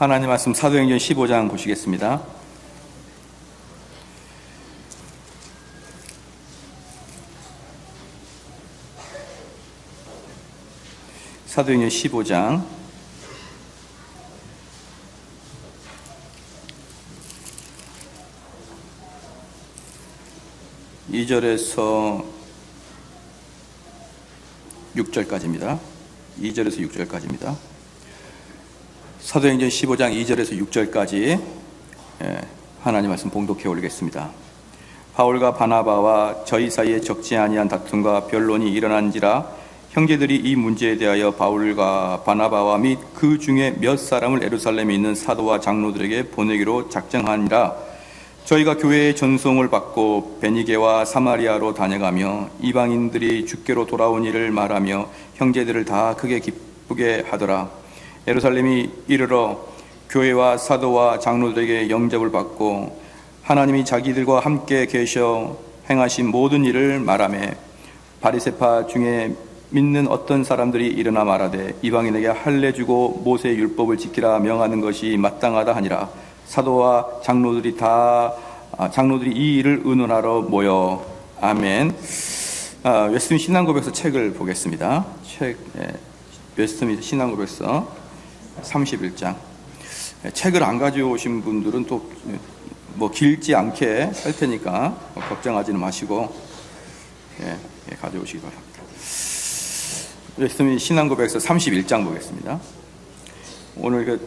하나님 말씀 사도행전 15장 보시겠습니다. 사도행전 15장 2절에서 6절까지입니다. 2절에서 6절까지입니다. 사도행전 15장 2절에서 6절까지 하나님 말씀 봉독해 올리겠습니다. 바울과 바나바와 저희 사이에 적지 아니한 다툼과 변론이 일어난지라 형제들이 이 문제에 대하여 바울과 바나바와 및 그 중에 몇 사람을 예루살렘에 있는 사도와 장로들에게 보내기로 작정하니라. 저희가 교회의 전송을 받고 베니게와 사마리아로 다녀가며 이방인들이 주께로 돌아온 일을 말하며 형제들을 다 크게 기쁘게 하더라. 예루살렘이 이르러 교회와 사도와 장로들에게 영접을 받고 하나님이 자기들과 함께 계셔 행하신 모든 일을 말하며 바리새파 중에 믿는 어떤 사람들이 일어나 말하되 이방인에게 할례 주고 모세의 율법을 지키라 명하는 것이 마땅하다 하니라. 사도와 장로들이 이 일을 의논하러 모여. 아멘. 웨스트민스터 신앙고백서 책을 보겠습니다. 웨스트민스터 신앙고백서 31장. 책을 안 가져오신 분들은 또 뭐 길지 않게 할 테니까 걱정하지는 마시고 가져오시기 바랍니다. 웨스트민스터 신앙고백서 31장 보겠습니다. 오늘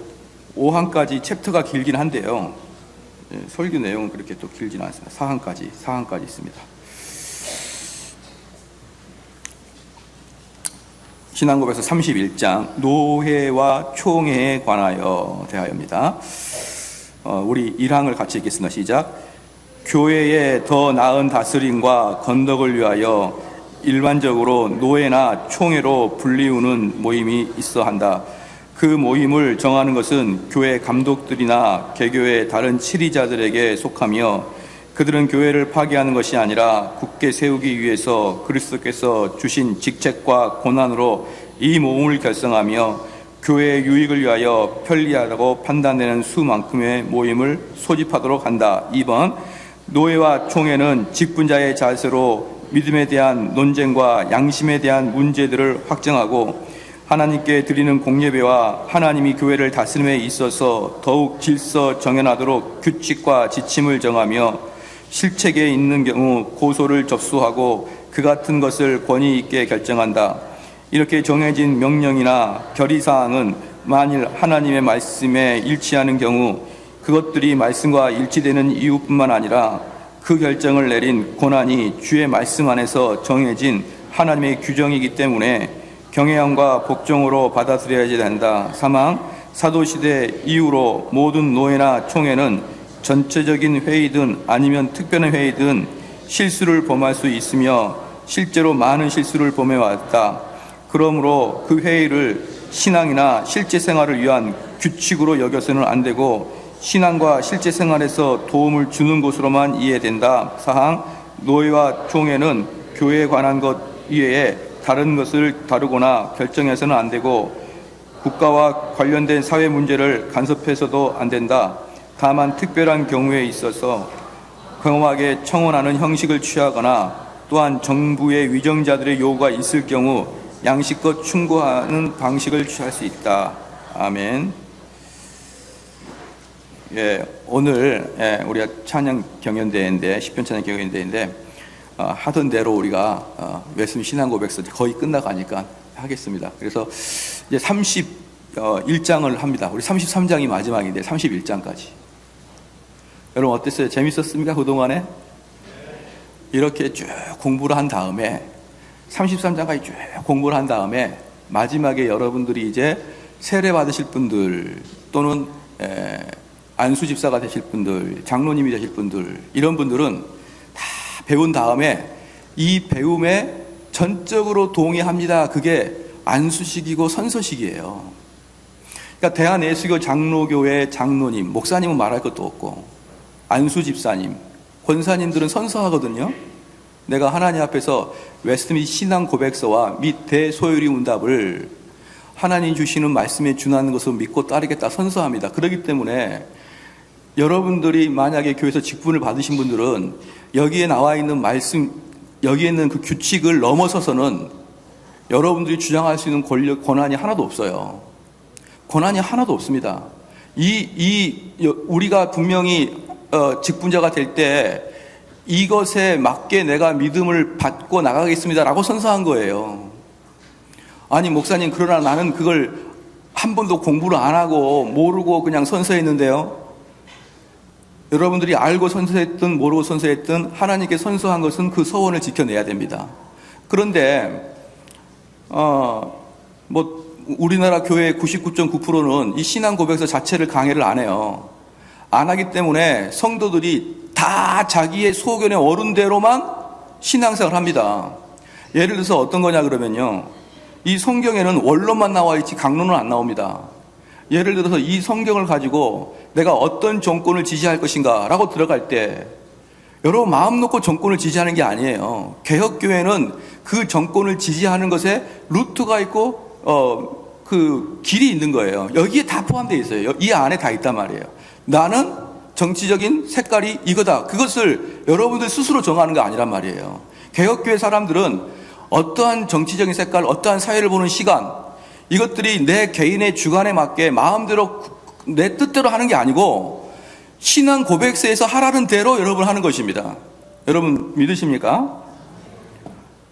5항까지 챕터가 길긴 한데요. 설교 내용은 그렇게 또 길지는 않습니다. 4항까지 있습니다. 신앙고백서 31장 노회와 총회에 관하여 대하여입니다. 우리 1항을 같이 읽겠습니다. 시작. 교회의 더 나은 다스림과 건덕을 위하여 일반적으로 노회나 총회로 불리우는 모임이 있어 한다. 그 모임을 정하는 것은 교회 감독들이나 개교의 다른 치리자들에게 속하며 그들은 교회를 파괴하는 것이 아니라 굳게 세우기 위해서 그리스도께서 주신 직책과 고난으로 이 모임을 결성하며 교회의 유익을 위하여 편리하다고 판단되는 수만큼의 모임을 소집하도록 한다. 2번 노회와 총회는 직분자의 자세로 믿음에 대한 논쟁과 양심에 대한 문제들을 확정하고 하나님께 드리는 공예배와 하나님이 교회를 다스림에 있어서 더욱 질서 정연하도록 규칙과 지침을 정하며 실책에 있는 경우 고소를 접수하고 그 같은 것을 권위 있게 결정한다. 이렇게 정해진 명령이나 결의사항은 만일 하나님의 말씀에 일치하는 경우 그것들이 말씀과 일치되는 이유뿐만 아니라 그 결정을 내린 고난이 주의 말씀 안에서 정해진 하나님의 규정이기 때문에 경외함과 복종으로 받아들여야 된다. 3항 사도시대 이후로 모든 노회나 총회는 전체적인 회의든 아니면 특별한 회의든 실수를 범할 수 있으며 실제로 많은 실수를 범해왔다. 그러므로 그 회의를 신앙이나 실제 생활을 위한 규칙으로 여겨서는 안 되고 신앙과 실제 생활에서 도움을 주는 것으로만 이해된다. 4항 노회와 총회는 교회에 관한 것 이외에 다른 것을 다루거나 결정해서는 안 되고 국가와 관련된 사회 문제를 간섭해서도 안 된다. 다만 특별한 경우에 있어서 경험하게 청원하는 형식을 취하거나 또한 정부의 위정자들의 요구가 있을 경우 양식껏 충고하는 방식을 취할 수 있다. 아멘. 오늘 우리가 찬양 경연대회인데 시편 찬양 경연대회인데 하던 대로 우리가 웨스트민스터 신앙고백서 거의 끝나가니까 하겠습니다. 그래서 이제 31장을 합니다. 우리 33장이 마지막인데 31장까지. 여러분 어땠어요? 재밌었습니까? 그동안에? 이렇게 쭉 공부를 한 다음에 33장까지 쭉 공부를 한 다음에 마지막에 여러분들이 이제 세례 받으실 분들 또는 안수 집사가 되실 분들, 장로님이 되실 분들, 이런 분들은 다 배운 다음에 이 배움에 전적으로 동의합니다. 그게 안수식이고 선서식이에요. 그러니까 대한예수교 장로교회 장로님, 목사님은 말할 것도 없고 안수 집사님, 권사님들은 선서하거든요. 내가 하나님 앞에서 웨스트민스터 신앙 고백서와 및 대소요리 문답을 하나님 주시는 말씀에 준하는 것을 믿고 따르겠다 선서합니다. 그렇기 때문에 여러분들이 만약에 교회에서 직분을 받으신 분들은 여기에 나와 있는 말씀, 여기에 있는 그 규칙을 넘어서서는 여러분들이 주장할 수 있는 권한이 하나도 없어요. 권한이 하나도 없습니다. 우리가 분명히 직분자가 될 때 이것에 맞게 내가 믿음을 받고 나가겠습니다라고 선서한 거예요. 아니 목사님, 그러나 나는 그걸 한 번도 공부를 안 하고 모르고 그냥 선서했는데요. 여러분들이 알고 선서했든 모르고 선서했든 하나님께 선서한 것은 그 서원을 지켜내야 됩니다. 그런데 우리나라 교회의 99.9%는 이 신앙 고백서 자체를 강해를 안 해요. 안 하기 때문에 성도들이 다 자기의 소견의 어른대로만 신앙생활을 합니다. 예를 들어서 어떤 거냐 그러면요, 이 성경에는 원론만 나와 있지 강론은 안 나옵니다. 예를 들어서 이 성경을 가지고 내가 어떤 정권을 지지할 것인가 라고 들어갈 때 여러분 마음 놓고 정권을 지지하는 게 아니에요. 개혁교회는 그 정권을 지지하는 것에 루트가 있고 그 길이 있는 거예요. 여기에 다 포함되어 있어요. 이 안에 다 있단 말이에요. 나는 정치적인 색깔이 이거다. 그것을 여러분들 스스로 정하는 거 아니란 말이에요. 개혁교회 사람들은 어떠한 정치적인 색깔, 어떠한 사회를 보는 시간, 이것들이 내 개인의 주관에 맞게 마음대로 내 뜻대로 하는 게 아니고 신앙 고백서에서 하라는 대로 여러분 하는 것입니다. 여러분 믿으십니까?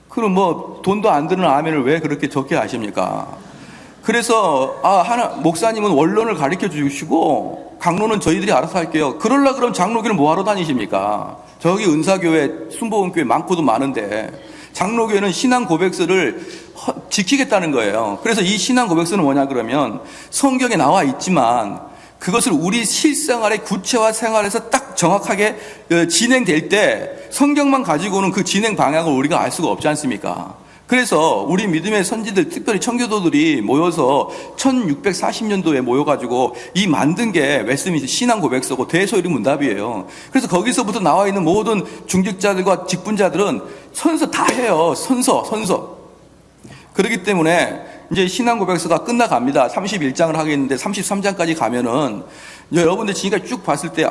그럼 돈도 안 드는 아멘을 왜 그렇게 적게 하십니까? 그래서 목사님은 원론을 가르쳐 주시고 강론은 저희들이 알아서 할게요. 그러려 그럼 장로교는 뭐하러 다니십니까? 저기 은사교회, 순복음교회 많고도 많은데 장로교회는 신앙 고백서를 지키겠다는 거예요. 그래서 이 신앙 고백서는 뭐냐 그러면 성경에 나와 있지만 그것을 우리 실생활의 구체화 생활에서 딱 정확하게 진행될 때 성경만 가지고는 그 진행 방향을 우리가 알 수가 없지 않습니까? 그래서 우리 믿음의 선지들, 특별히 청교도들이 모여서 1640년도에 모여가지고 이 만든 게 웨스트민스터 신앙 고백서고 대소요리 문답이에요. 그래서 거기서부터 나와 있는 모든 중직자들과 직분자들은 선서 다 해요. 선서. 그렇기 때문에 이제 신앙 고백서가 끝나갑니다. 31장을 하겠는데 33장까지 가면은 여러분들 지금까지 쭉 봤을 때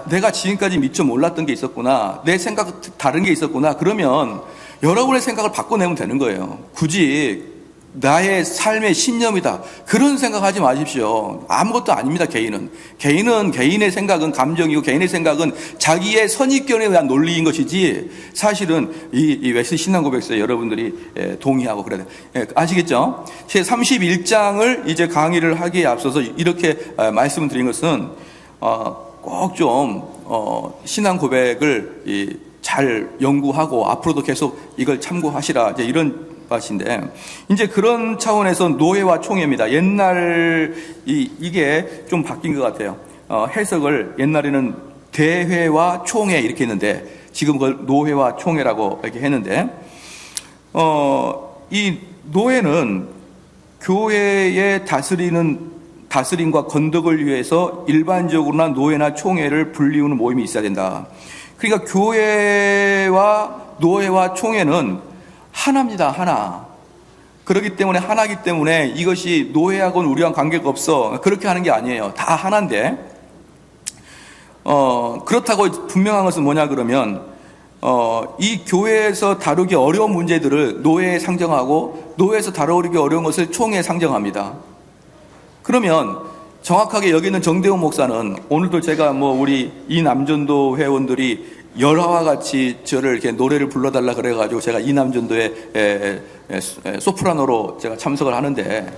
내가 지금까지 미처 몰랐던 게 있었구나, 내 생각 다른 게 있었구나, 그러면 여러분의 생각을 바꿔내면 되는 거예요. 굳이 나의 삶의 신념이다 그런 생각하지 마십시오. 아무것도 아닙니다. 개인은 개인의 생각은 감정이고 개인의 생각은 자기의 선입견에 대한 논리인 것이지 사실은 이 웨스 신앙 고백서에 여러분들이 동의하고 그래야 돼요. 아시겠죠? 제 31장을 이제 강의를 하기에 앞서서 이렇게 말씀을 드린 것은 꼭 좀 신앙 고백을 잘 연구하고 앞으로도 계속 이걸 참고하시라, 이제 이런 것인데, 이제 그런 차원에서 노예와 총회입니다. 옛날 이게 좀 바뀐 것 같아요. 해석을 옛날에는 대회와 총회 이렇게 했는데 지금 그걸 노회와 총회라고 이렇게 했는데, 이 노회는 교회의 다스림과 건덕을 위해서 일반적으로나 노회나 총회를 불리우는 모임이 있어야 된다. 그러니까 교회와 노회와 총회는 하나입니다. 하나. 그렇기 때문에 하나이기 때문에 이것이 노회하고는 우리와 관계가 없어 그렇게 하는 게 아니에요. 다 하나인데 그렇다고 분명한 것은 뭐냐 그러면 이 교회에서 다루기 어려운 문제들을 노회에 상정하고 노회에서 다루기 어려운 것을 총회에 상정합니다. 그러면 정확하게 여기 있는 정대웅 목사는 오늘도 제가 우리 이남전도 회원들이 열화와 같이 저를 이렇게 노래를 불러달라 그래가지고 제가 이남전도회 소프라노로 제가 참석을 하는데,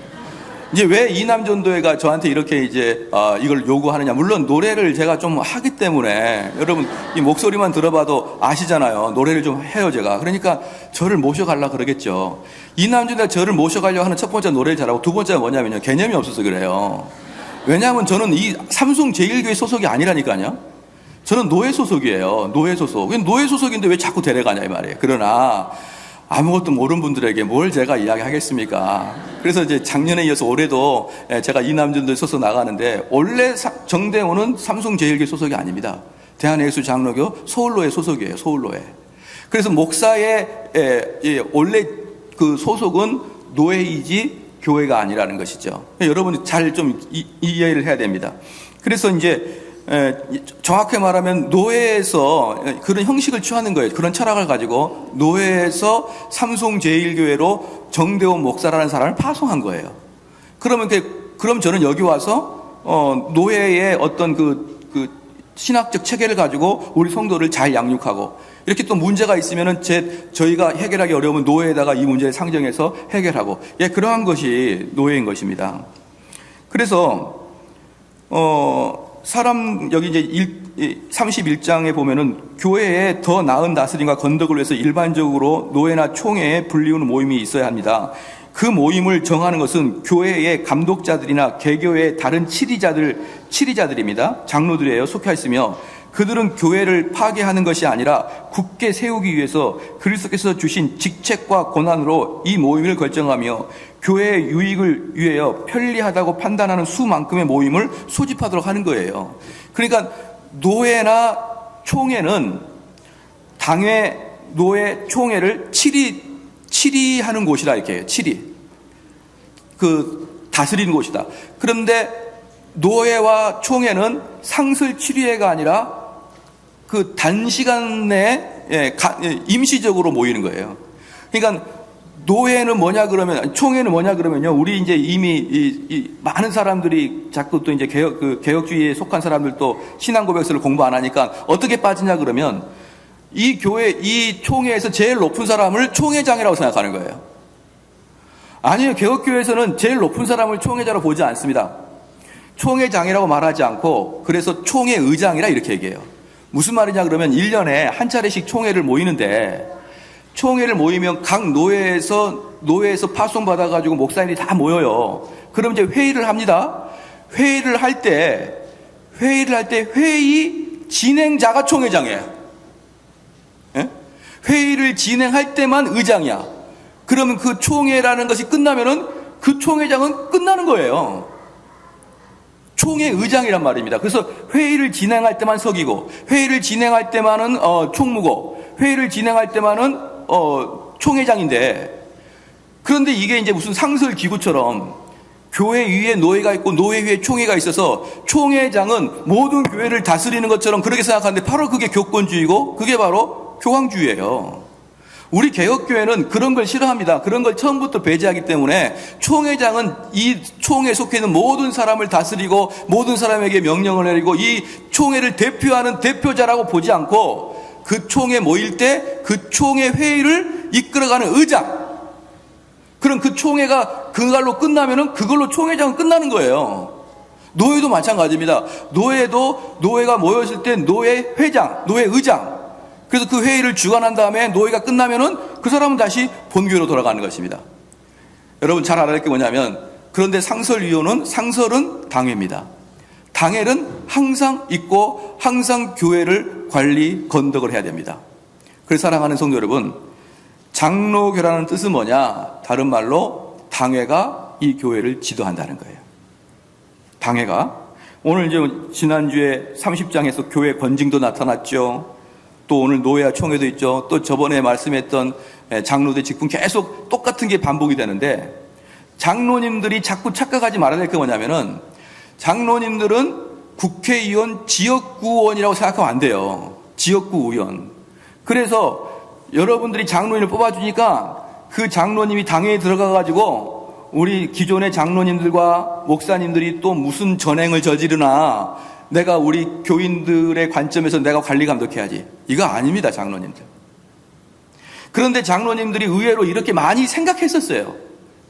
이제 왜 이남전도회가 저한테 이렇게 이제 이걸 요구하느냐, 물론 노래를 제가 좀 하기 때문에 여러분 이 목소리만 들어봐도 아시잖아요. 노래를 좀 해요 제가. 그러니까 저를 모셔가려고 그러겠죠. 이남전도회가 저를 모셔가려고 하는 첫 번째 노래를 잘하고 두 번째가 뭐냐면요, 개념이 없어서 그래요. 왜냐하면 저는 이 삼성 제1교회 소속이 아니라니까요. 저는 노예 소속이에요. 노예 소속인데 왜 자꾸 데려가냐 이 말이에요. 그러나 아무것도 모르는 분들에게 뭘 제가 이야기하겠습니까? 그래서 이제 작년에 이어서 올해도 제가 이남전도에 소속 나가는데, 원래 정대호는 삼성 제1교회 소속이 아닙니다. 대한예수장로교 서울로회 소속이에요. 서울로회. 그래서 목사의 원래 그 소속은 노예이지 교회가 아니라는 것이죠. 여러분이 잘 좀 이해를 해야 됩니다. 그래서 이제 정확히 말하면 노예에서 그런 형식을 취하는 거예요. 그런 철학을 가지고 노예에서 삼송제일교회로 정대원 목사라는 사람을 파송한 거예요. 그럼 저는 여기 와서 노예의 어떤 그 신학적 체계를 가지고 우리 성도를 잘 양육하고, 이렇게 또 문제가 있으면은 저희가 해결하기 어려우면 노예에다가 이 문제를 상정해서 해결하고, 그러한 것이 노예인 것입니다. 그래서 여기 이제 31장에 보면은 교회에 더 나은 다스림과 건덕을 위해서 일반적으로 노예나 총회에 불리우는 모임이 있어야 합니다. 그 모임을 정하는 것은 교회의 감독자들이나 개교의 다른 치리자들입니다. 장로들이에요. 속해 있으며, 그들은 교회를 파괴하는 것이 아니라 굳게 세우기 위해서 그리스도께서 주신 직책과 권한으로 이 모임을 결정하며 교회의 유익을 위하여 편리하다고 판단하는 수만큼의 모임을 소집하도록 하는 거예요. 그러니까 노예나 총회는 당회, 노예, 총회를 치리하는 곳이다, 이렇게 해요. 다스리는 곳이다. 그런데 노예와 총회는 상설 치리회가 아니라 단시간 내에 임시적으로 모이는 거예요. 그러니까 노예는 뭐냐 그러면, 총회는 뭐냐 그러면요, 우리 이제 이미 이 많은 사람들이 자꾸 또 이제 개혁주의에 속한 사람들도 신앙 고백서를 공부 안 하니까 어떻게 빠지냐 그러면, 이 총회에서 제일 높은 사람을 총회장이라고 생각하는 거예요. 아니요, 개혁교회에서는 제일 높은 사람을 총회자로 보지 않습니다. 총회장이라고 말하지 않고, 그래서 총회의장이라 이렇게 얘기해요. 무슨 말이냐 그러면 1년에 한 차례씩 총회를 모이는데, 총회를 모이면 각 노예에서 파송받아가지고 목사님들이 다 모여요. 그럼 이제 회의를 합니다. 회의를 할 때 회의 진행자가 총회장이에요. 예? 회의를 진행할 때만 의장이야. 그러면 그 총회라는 것이 끝나면은 그 총회장은 끝나는 거예요. 총회 의장이란 말입니다. 그래서 회의를 진행할 때만 석이고, 회의를 진행할 때만은 총무고, 회의를 진행할 때만은 총회장인데, 그런데 이게 이제 무슨 상설 기구처럼 교회 위에 노예가 있고 노예 위에 총회가 있어서 총회장은 모든 교회를 다스리는 것처럼 그렇게 생각하는데, 바로 그게 교권주의고 그게 바로 교황주의예요. 우리 개혁교회는 그런 걸 싫어합니다. 그런 걸 처음부터 배제하기 때문에 총회장은 이 총회에 속해 있는 모든 사람을 다스리고 모든 사람에게 명령을 내리고 이 총회를 대표하는 대표자라고 보지 않고, 그 총회 모일 때 그 총회 회의를 이끌어가는 의장, 그럼 그 총회가 그걸로 끝나면은 그걸로 총회장은 끝나는 거예요. 노예도 마찬가지입니다. 노예가 모였을 때 노예 회장, 노예 의장, 그래서 그 회의를 주관한 다음에 노예가 끝나면은 그 사람은 다시 본교회로 돌아가는 것입니다. 여러분 잘 알아야 할 게 뭐냐면, 그런데 상설은 당회입니다. 당회는 항상 있고 항상 교회를 관리, 건덕을 해야 됩니다. 그래서 사랑하는 성도 여러분, 장로교라는 뜻은 뭐냐? 다른 말로 당회가 이 교회를 지도한다는 거예요. 당회가. 오늘 이제 지난주에 30장에서 교회 권징도 나타났죠. 또 오늘 노예와 총회도 있죠. 또 저번에 말씀했던 장로들 직분, 계속 똑같은 게 반복이 되는데, 장로님들이 자꾸 착각하지 말아야 될 게 뭐냐면은, 장로님들은 국회의원, 지역구의원이라고 생각하면 안 돼요. 지역구 의원. 그래서 여러분들이 장로인을 뽑아주니까 그 장로님이 당회에 들어가가지고 우리 기존의 장로님들과 목사님들이 또 무슨 전행을 저지르나, 내가 우리 교인들의 관점에서 내가 관리 감독해야지. 이거 아닙니다, 장로님들. 그런데 장로님들이 의외로 이렇게 많이 생각했었어요.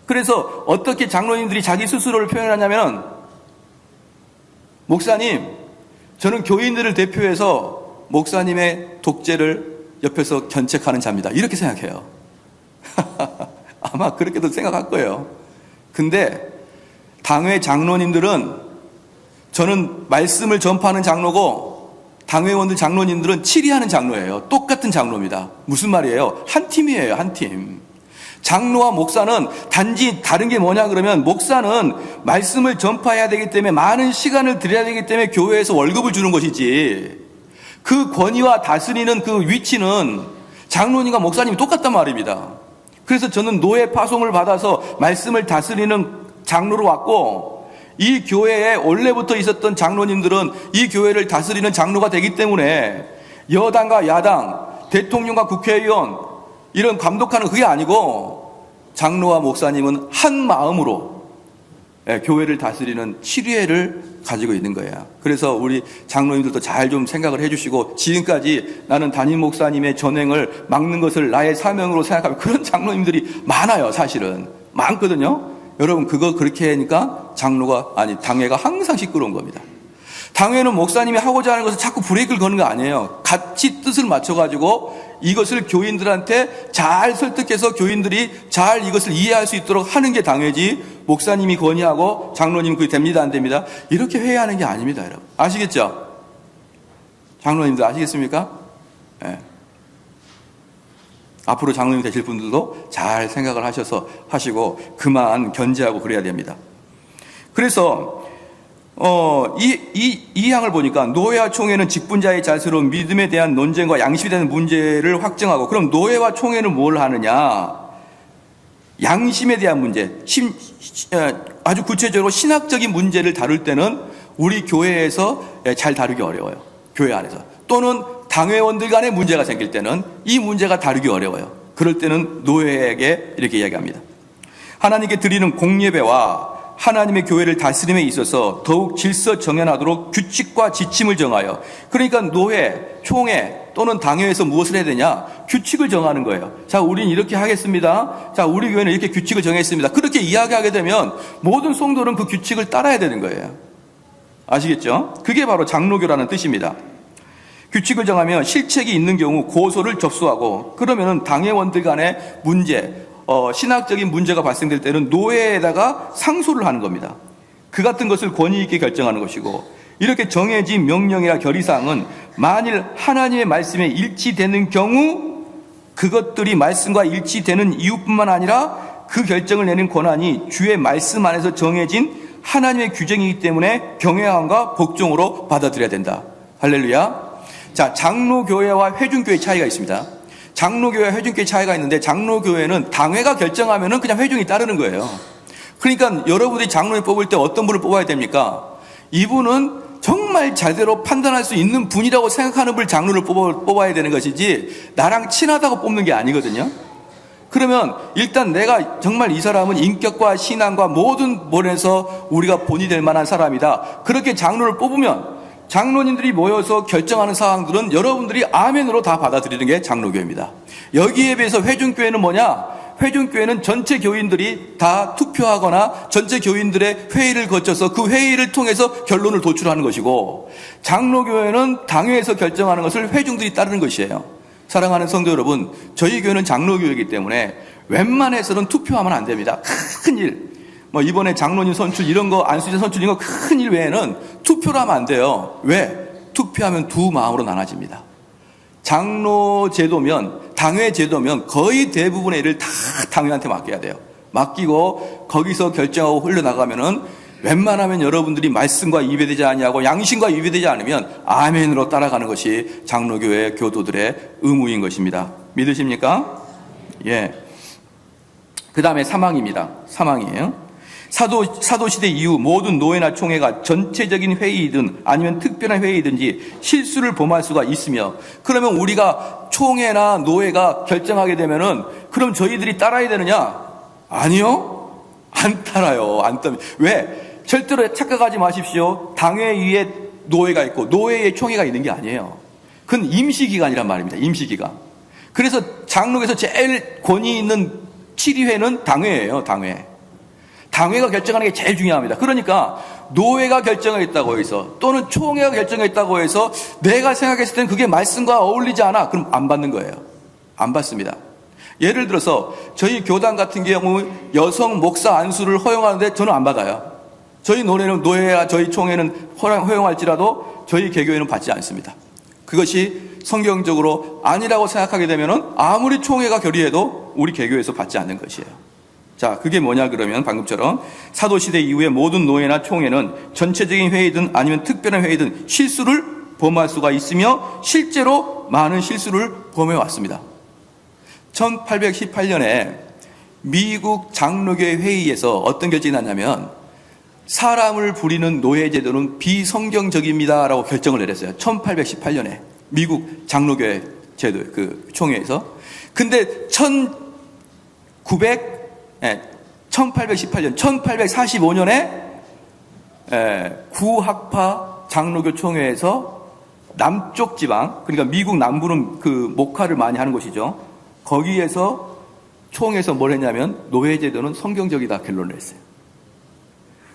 그래서 어떻게 장로님들이 자기 스스로를 표현하냐면, 목사님, 저는 교인들을 대표해서 목사님의 독재를 옆에서 견책하는 자입니다. 이렇게 생각해요. 아마 그렇게도 생각할 거예요. 근데 당회 장로님들은, 저는 말씀을 전파하는 장로고 당회원들 장로님들은 치리하는 장로예요. 똑같은 장로입니다. 무슨 말이에요? 한 팀이에요, 한 팀. 장로와 목사는 단지 다른 게 뭐냐 그러면, 목사는 말씀을 전파해야 되기 때문에 많은 시간을 들여야 되기 때문에 교회에서 월급을 주는 것이지, 그 권위와 다스리는 그 위치는 장로님과 목사님이 똑같단 말입니다. 그래서 저는 노예 파송을 받아서 말씀을 다스리는 장로로 왔고, 이 교회에 원래부터 있었던 장로님들은 이 교회를 다스리는 장로가 되기 때문에 여당과 야당, 대통령과 국회의원 이런 감독하는 그게 아니고 장로와 목사님은 한 마음으로 교회를 다스리는 치리회를 가지고 있는 거예요. 그래서 우리 장로님들도 잘 좀 생각을 해주시고, 지금까지 나는 담임 목사님의 전횡을 막는 것을 나의 사명으로 생각하면 그런 장로님들이 많아요. 사실은 많거든요. 여러분, 그거 그렇게 하니까 당회가 항상 시끄러운 겁니다. 당회는 목사님이 하고자 하는 것을 자꾸 브레이크를 거는 거 아니에요. 같이 뜻을 맞춰가지고 이것을 교인들한테 잘 설득해서 교인들이 잘 이것을 이해할 수 있도록 하는 게 당회지, 목사님이 건의하고 장로님 그게 됩니다 안 됩니다 이렇게 회의하는 게 아닙니다. 여러분 아시겠죠? 장로님들 아시겠습니까? 네. 앞으로 장로님 되실 분들도 잘 생각을 하시고 그만 견제하고 그래야 됩니다. 그래서 이 항을 보니까 노예와 총회는 직분자의 자세로운 믿음에 대한 논쟁과 양심에 대한 문제를 확정하고, 그럼 노예와 총회는 뭘 하느냐? 양심에 대한 문제, 아주 구체적으로 신학적인 문제를 다룰 때는 우리 교회에서 잘 다루기 어려워요. 교회 안에서. 또는 당회원들 간에 문제가 생길 때는 이 문제가 다루기 어려워요. 그럴 때는 노예에게 이렇게 이야기합니다. 하나님께 드리는 공예배와 하나님의 교회를 다스림에 있어서 더욱 질서 정연하도록 규칙과 지침을 정하여, 그러니까 노회, 총회 또는 당회에서 무엇을 해야 되냐? 규칙을 정하는 거예요. 자, 우린 이렇게 하겠습니다. 자, 우리 교회는 이렇게 규칙을 정했습니다. 그렇게 이야기하게 되면 모든 성도는 그 규칙을 따라야 되는 거예요. 아시겠죠? 그게 바로 장로교라는 뜻입니다. 규칙을 정하면 실책이 있는 경우 고소를 접수하고, 그러면은 당회원들 간의 문제, 신학적인 문제가 발생될 때는 노회에다가 상소를 하는 겁니다. 그 같은 것을 권위 있게 결정하는 것이고, 이렇게 정해진 명령이나 결의사항은 만일 하나님의 말씀에 일치되는 경우 그것들이 말씀과 일치되는 이유뿐만 아니라 그 결정을 내는 권한이 주의 말씀 안에서 정해진 하나님의 규정이기 때문에 경외함과 복종으로 받아들여야 된다. 할렐루야. 자, 장로교회와 회중교회 차이가 있습니다. 장로교회와 회중교회 차이가 있는데, 장로교회는 당회가 결정하면은 그냥 회중이 따르는 거예요. 그러니까 여러분들이 장로를 뽑을 때 어떤 분을 뽑아야 됩니까? 이분은 정말 제대로 판단할 수 있는 분이라고 생각하는 분을 장로를 뽑아야 되는 것이지, 나랑 친하다고 뽑는 게 아니거든요. 그러면 일단 내가 정말 이 사람은 인격과 신앙과 모든 면에서 우리가 본이 될 만한 사람이다. 그렇게 장로를 뽑으면 장로님들이 모여서 결정하는 사항들은 여러분들이 아멘으로 다 받아들이는 게 장로교회입니다. 여기에 비해서 회중교회는 뭐냐? 회중교회는 전체 교인들이 다 투표하거나 전체 교인들의 회의를 거쳐서 그 회의를 통해서 결론을 도출하는 것이고, 장로교회는 당회에서 결정하는 것을 회중들이 따르는 것이에요. 사랑하는 성도 여러분, 저희 교회는 장로교회이기 때문에 웬만해서는 투표하면 안 됩니다. 큰일. 이번에 장로님 선출 이런 거, 안수자 선출 이런 거 큰일 외에는 투표를 하면 안 돼요. 왜? 투표하면 두 마음으로 나눠집니다. 장로 제도면, 당회 제도면 거의 대부분의 일을 다 당회한테 맡겨야 돼요. 맡기고 거기서 결정하고 흘러나가면은 웬만하면 여러분들이 말씀과 위배되지 아니하고 양심과 위배되지 않으면 아멘으로 따라가는 것이 장로교회 교도들의 의무인 것입니다. 믿으십니까? 예. 그 다음에 사망입니다. 사망이에요. 사도시대 이후 모든 노회나 총회가 전체적인 회의이든 아니면 특별한 회의든지 실수를 범할 수가 있으며, 그러면 우리가 총회나 노회가 결정하게 되면은 그럼 저희들이 따라야 되느냐? 아니요. 안 따라요. 안 따라. 왜? 절대로 착각하지 마십시오. 당회 위에 노회가 있고 노회 위에 총회가 있는 게 아니에요. 그건 임시기간이란 말입니다. 임시기간. 그래서 장로에서 제일 권위 있는 7위회는 당회예요. 당회. 당회가 결정하는 게 제일 중요합니다. 그러니까 노회가 결정했다고 해서 또는 총회가 결정했다고 해서 내가 생각했을 때는 그게 말씀과 어울리지 않아. 그럼 안 받는 거예요. 안 받습니다. 예를 들어서 저희 교단 같은 경우 여성 목사 안수를 허용하는데 저는 안 받아요. 저희 노회와 저희 총회는 허용할지라도 저희 개교회는 받지 않습니다. 그것이 성경적으로 아니라고 생각하게 되면 아무리 총회가 결의해도 우리 개교회에서 받지 않는 것이에요. 자, 그게 뭐냐 그러면 방금처럼 사도시대 이후에 모든 노회나 총회는 전체적인 회의든 아니면 특별한 회의든 실수를 범할 수가 있으며 실제로 많은 실수를 범해왔습니다. 1818년에 미국 장로교회 회의에서 어떤 결정이 났냐면 사람을 부리는 노예 제도는 비성경적입니다 라고 결정을 내렸어요. 1818년에 미국 장로교회 제도 그 총회에서. 근데 1818년 1845년에 구학파 장로교 총회에서 남쪽 지방, 그러니까 미국 남부는 그 목화를 많이 하는 곳이죠. 거기에서 총회에서 뭘 했냐면 노예제도는 성경적이다 결론을 했어요.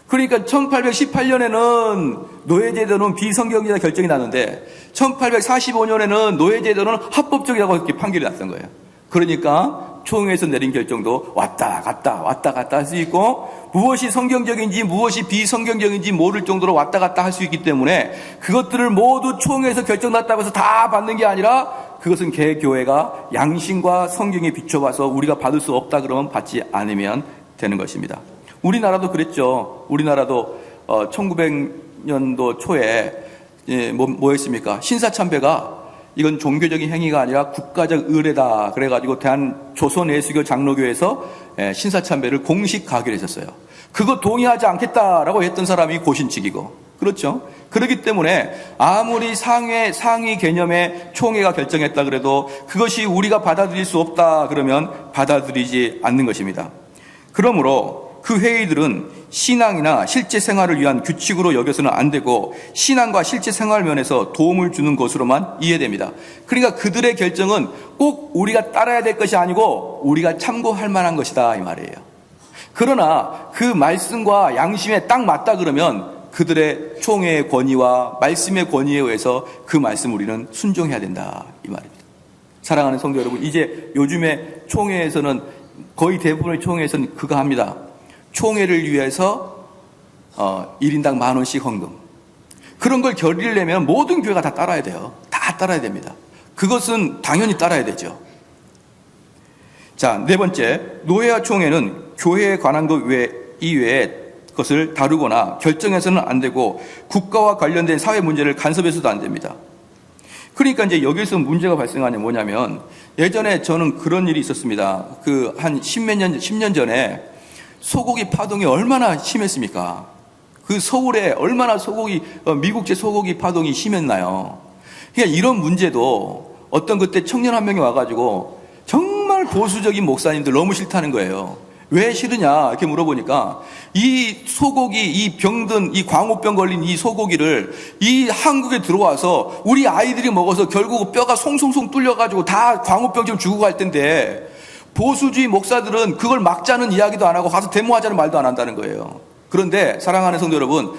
그러니까 1818년에는 노예제도는 비성경적이다 결정이 났는데 1845년에는 노예제도는 합법적이라고 이렇게 판결이 났던 거예요. 그러니까 총회에서 내린 결정도 왔다 갔다 할 수 있고 무엇이 성경적인지 무엇이 비성경적인지 모를 정도로 왔다 갔다 할 수 있기 때문에 그것들을 모두 총회에서 결정났다고 해서 다 받는 게 아니라 그것은 개교회가 양심과 성경에 비춰봐서 우리가 받을 수 없다 그러면 받지 않으면 되는 것입니다. 우리나라도 그랬죠. 우리나라도 1900년도 초에 뭐였습니까? 신사참배가 이건 종교적인 행위가 아니라 국가적 의례다 그래가지고 조선예수교 장로교에서 신사참배를 공식 가기로 했었어요. 그거 동의하지 않겠다라고 했던 사람이 고신측이고, 그렇죠? 그렇기 때문에 아무리 상위 개념의 총회가 결정했다 그래도 그것이 우리가 받아들일 수 없다 그러면 받아들이지 않는 것입니다. 그러므로 그 회의들은 신앙이나 실제 생활을 위한 규칙으로 여겨서는 안 되고 신앙과 실제 생활 면에서 도움을 주는 것으로만 이해됩니다. 그러니까 그들의 결정은 꼭 우리가 따라야 될 것이 아니고 우리가 참고할 만한 것이다 이 말이에요. 그러나 그 말씀과 양심에 딱 맞다 그러면 그들의 총회의 권위와 말씀의 권위에 의해서 그 말씀 우리는 순종해야 된다 이 말입니다. 사랑하는 성도 여러분, 이제 요즘에 총회에서는 거의 대부분의 총회에서는 그거 합니다. 총회를 위해서 1인당 10,000원씩 헌금. 그런 걸 결의를 내면 모든 교회가 다 따라야 돼요. 다 따라야 됩니다. 그것은 당연히 따라야 되죠. 자, 네 번째, 노예와 총회는 교회에 관한 것 이외에 것을 다루거나 결정해서는 안 되고 국가와 관련된 사회 문제를 간섭해서도 안 됩니다. 그러니까 이제 여기서 문제가 발생하는 게 뭐냐면 예전에 저는 그런 일이 있었습니다. 그 한 10년 전에 소고기 파동이 얼마나 심했습니까? 그 서울에 얼마나 미국제 소고기 파동이 심했나요? 그러니까 이런 문제도 어떤 그때 청년 한 명이 와가지고 정말 보수적인 목사님들 너무 싫다는 거예요. 왜 싫으냐 이렇게 물어보니까 이 소고기, 이 병든 이 광우병 걸린 이 소고기를 이 한국에 들어와서 우리 아이들이 먹어서 결국 뼈가 송송송 뚫려가지고 다 광우병 죽어갈 텐데 보수주의 목사들은 그걸 막자는 이야기도 안 하고 가서 데모하자는 말도 안 한다는 거예요. 그런데 사랑하는 성도 여러분,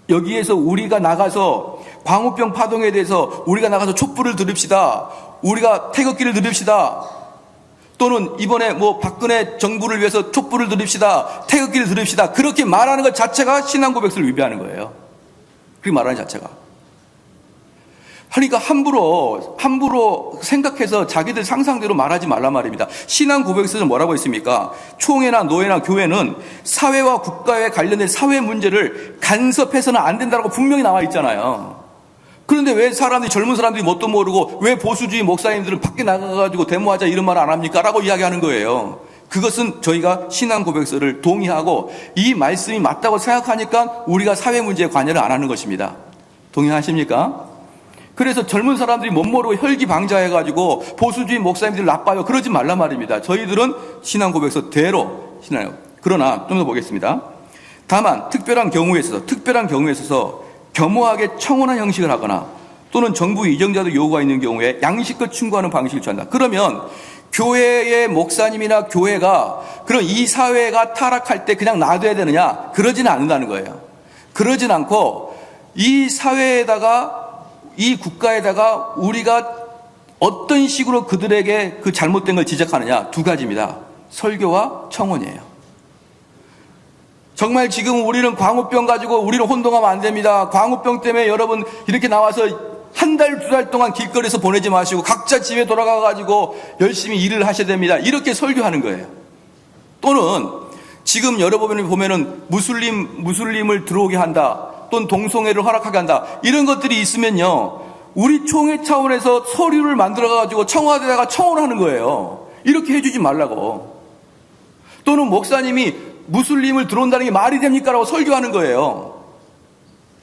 여기에서 우리가 나가서 광우병 파동에 대해서 우리가 나가서 촛불을 들읍시다. 우리가 태극기를 들읍시다. 또는 이번에 박근혜 정부를 위해서 촛불을 들읍시다. 태극기를 들읍시다. 그렇게 말하는 것 자체가 신앙 고백서를 위배하는 거예요. 그렇게 말하는 자체가. 그러니까 함부로 생각해서 자기들 상상대로 말하지 말란 말입니다. 신앙 고백서는 뭐라고 했습니까? 총회나 노예나 교회는 사회와 국가에 관련된 사회 문제를 간섭해서는 안 된다고 분명히 나와 있잖아요. 그런데 왜 젊은 사람들이 뭣도 모르고 왜 보수주의 목사님들은 밖에 나가가지고 데모하자 이런 말 안 합니까? 라고 이야기하는 거예요. 그것은 저희가 신앙 고백서를 동의하고 이 말씀이 맞다고 생각하니까 우리가 사회 문제에 관여를 안 하는 것입니다. 동의하십니까? 그래서 젊은 사람들이 못 모르고 혈기방자해가지고 보수주의 목사님들 나빠요. 그러지 말란 말입니다. 저희들은 신앙 고백서대로 신앙해요. 그러나 좀 더 보겠습니다. 다만 특별한 경우에 있어서 겸허하게 청원한 형식을 하거나 또는 정부 이정자도 요구가 있는 경우에 양식껏 충고하는 방식을 취한다. 그러면 교회의 목사님이나 교회가 그럼 이 사회가 타락할 때 그냥 놔둬야 되느냐? 그러지는 않는다는 거예요. 그러진 않고 이 사회에다가 이 국가에다가 우리가 어떤 식으로 그들에게 그 잘못된 걸 지적하느냐? 두 가지입니다. 설교와 청원이에요. 정말 지금 우리는 광우병 가지고 우리는 혼동하면 안 됩니다. 광우병 때문에 여러분 이렇게 나와서 한 달, 두 달 동안 길거리에서 보내지 마시고 각자 집에 돌아가가지고 열심히 일을 하셔야 됩니다. 이렇게 설교하는 거예요. 또는 지금 여러분이 보면은 무슬림을 들어오게 한다. 또는 동성애를 허락하게 한다. 이런 것들이 있으면요. 우리 총회 차원에서 서류를 만들어가지고 청와대에다가 청원하는 거예요. 이렇게 해주지 말라고. 또는 목사님이 무슬림을 들어온다는 게 말이 됩니까? 라고 설교하는 거예요.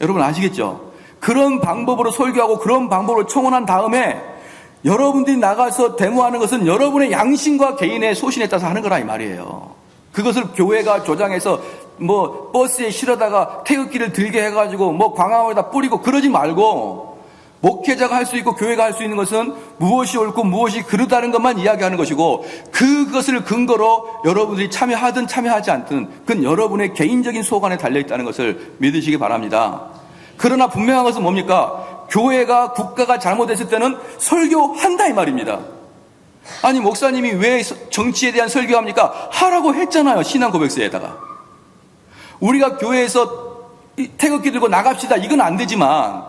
여러분 아시겠죠? 그런 방법으로 설교하고 그런 방법으로 청원한 다음에 여러분들이 나가서 데모하는 것은 여러분의 양심과 개인의 소신에 따라서 하는 거라 이 말이에요. 그것을 교회가 조장해서 버스에 실어다가 태극기를 들게 해가지고 광화문에다 뿌리고 그러지 말고, 목회자가 할 수 있고 교회가 할 수 있는 것은 무엇이 옳고 무엇이 그르다는 것만 이야기하는 것이고, 그것을 근거로 여러분들이 참여하든 참여하지 않든 그건 여러분의 개인적인 소관에 달려있다는 것을 믿으시기 바랍니다. 그러나 분명한 것은 뭡니까? 교회가 국가가 잘못했을 때는 설교한다 이 말입니다. 아니 목사님이 왜 정치에 대한 설교합니까? 하라고 했잖아요. 신앙 고백서에다가. 우리가 교회에서 태극기 들고 나갑시다 이건 안 되지만,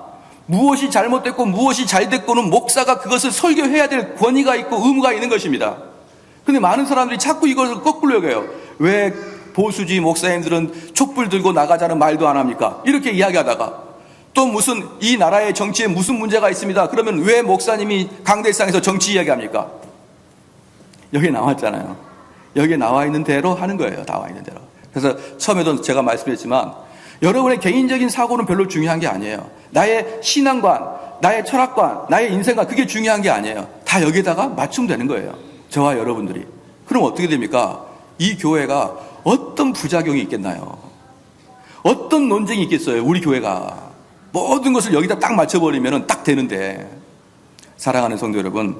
무엇이 잘못됐고 무엇이 잘됐고는 목사가 그것을 설교해야 될 권위가 있고 의무가 있는 것입니다. 근데 많은 사람들이 자꾸 이것을 거꾸로 여겨요. 왜 보수주의 목사님들은 촛불 들고 나가자는 말도 안 합니까? 이렇게 이야기하다가 또 무슨 이 나라의 정치에 무슨 문제가 있습니다. 그러면 왜 목사님이 강대상에서 정치 이야기합니까? 여기 나왔잖아요. 여기에 나와 있는 대로 하는 거예요. 나와 있는 대로. 그래서 처음에도 제가 말씀드렸지만 여러분의 개인적인 사고는 별로 중요한 게 아니에요. 나의 신앙관, 나의 철학관, 나의 인생관 그게 중요한 게 아니에요. 다 여기다가 맞춤되는 거예요. 저와 여러분들이. 그럼 어떻게 됩니까? 이 교회가 어떤 부작용이 있겠나요? 어떤 논쟁이 있겠어요? 우리 교회가. 모든 것을 여기다 딱 맞춰버리면 딱 되는데. 사랑하는 성도 여러분,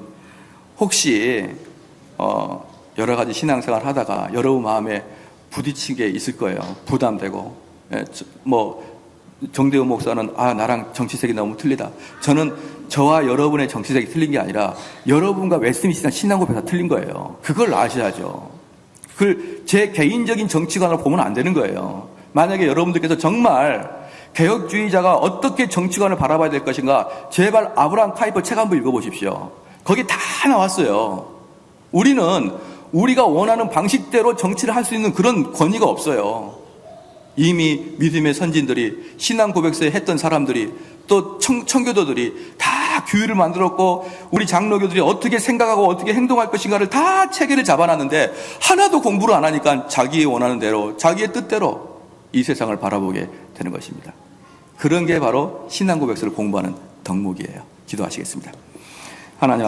혹시 여러 가지 신앙생활 하다가 여러분 마음에 부딪힌 게 있을 거예요. 부담되고. 정대훈 목사는 나랑 정치색이 너무 틀리다. 저는 저와 여러분의 정치색이 틀린 게 아니라 여러분과 웨스트민스터 신앙고백이 틀린 거예요. 그걸 아셔야죠. 그걸 제 개인적인 정치관으로 보면 안 되는 거예요. 만약에 여러분들께서 정말 개혁주의자가 어떻게 정치관을 바라봐야 될 것인가, 제발 아브라함 카이퍼 책 한번 읽어보십시오. 거기 다 나왔어요. 우리는 우리가 원하는 방식대로 정치를 할 수 있는 그런 권위가 없어요. 이미 믿음의 선진들이, 신앙 고백서에 했던 사람들이, 또 청교도들이 다 규율을 만들었고, 우리 장로교들이 어떻게 생각하고 어떻게 행동할 것인가를 다 체계를 잡아놨는데 하나도 공부를 안 하니까 자기의 원하는 대로, 자기의 뜻대로 이 세상을 바라보게 되는 것입니다. 그런 게 바로 신앙 고백서를 공부하는 덕목이에요. 기도하시겠습니다. 하나님